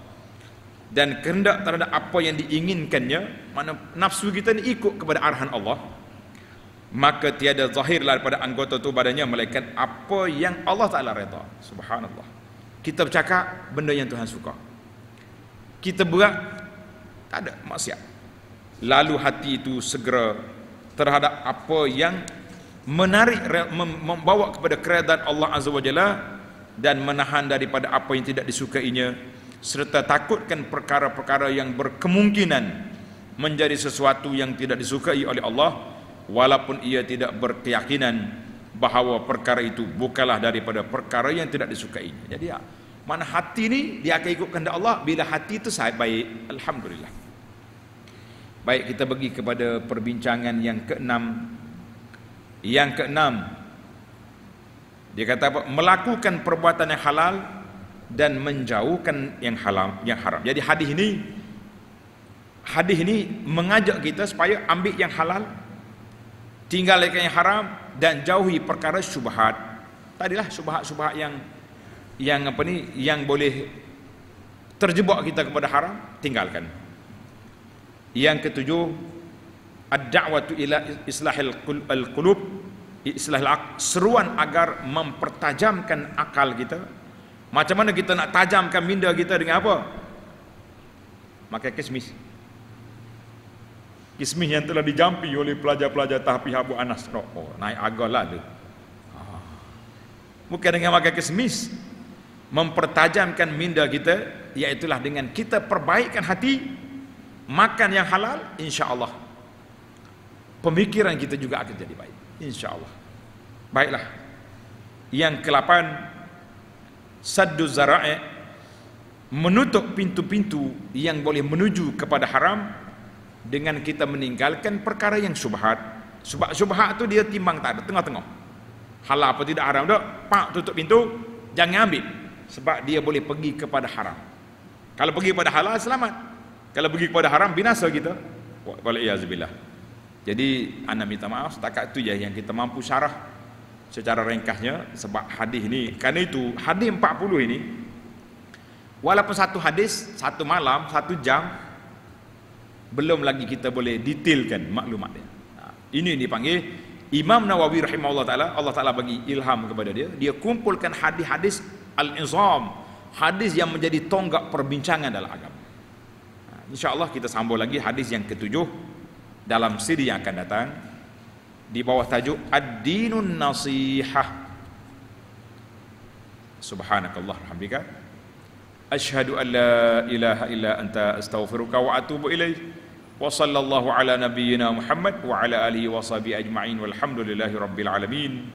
Speaker 1: dan kehendak terhadap apa yang diinginkannya, mana nafsu kita ni ikut kepada arahan Allah, maka tiada zahir daripada anggota tubuh badannya melainkan apa yang Allah Ta'ala redha. Subhanallah. Kita bercakap benda yang Tuhan suka, kita buat tak ada maksiat, lalu hati itu segera terhadap apa yang menarik, membawa kepada keredaan Allah Azza wa Jalla, dan menahan daripada apa yang tidak disukainya, serta takutkan perkara-perkara yang berkemungkinan menjadi sesuatu yang tidak disukai oleh Allah, walaupun ia tidak berkeyakinan bahawa perkara itu bukanlah daripada perkara yang tidak disukainya. Jadi mana hati ni dia akan ikut kehendak Allah. Bila hati itu baik, alhamdulillah. Baik, kita pergi kepada perbincangan yang keenam. Yang keenam, dia kata apa? Melakukan perbuatan yang halal dan menjauhkan yang haram. Jadi hadis ini mengajak kita supaya ambil yang halal, tinggalkan yang haram, dan jauhi perkara syubhat. Tadilah syubhat-syubhat yang boleh terjebak kita kepada haram, tinggalkan. Yang ketujuh, ad-da'watu ila islahil qulub, islahil aql, seruan agar mempertajamkan akal kita. Macam mana kita nak tajamkan minda kita dengan apa? Makan kismis. Kismis yang telah dijampi oleh pelajar-pelajar tahfiz Abu Anas. Oh, naik agarlah tu. Bukan dengan makan kismis. mempertajamkan minda kita, iaitulah dengan kita perbaikkan hati, makan yang halal, insya-Allah pemikiran kita juga akan jadi baik, insya-Allah. Baiklah. Yang ke-8, saddu zara'i, menutup pintu-pintu yang boleh menuju kepada haram dengan kita meninggalkan perkara yang syubhat. Sebab syubhat tu dia timbang tak ada, tengah-tengah. Halal apa tidak haram dak, pak tutup pintu, jangan ambil. Sebab dia boleh pergi kepada haram. Kalau pergi kepada halal, selamat. Kalau pergi kepada haram, binasa kita. Wa'alaikumsalam. Jadi anda minta maaf, setakat itu je yang kita mampu syarah secara ringkasnya. Sebab hadis ni, kerana itu hadis 40 ini, walaupun satu hadis, satu malam, 1 jam, belum lagi kita boleh detailkan maklumat dia. Ini dipanggil Imam Nawawi rahimahullah ta'ala. Allah ta'ala bagi ilham kepada dia, dia kumpulkan hadis-hadis al-izam, hadis yang menjadi tonggak perbincangan dalam agama. InsyaAllah kita sambung lagi hadis yang ke-7 dalam siri yang akan datang, di bawah tajuk Ad-Dinun Nasihah. Subhanakallah alhamdulillah, asyhadu an la ilaha illa anta astaghfiruka wa atubu ilaik. Wa sallallahu ala nabiyyina Muhammad wa ala alihi wa sahbihi ajma'in walhamdulillahi rabbil alamin.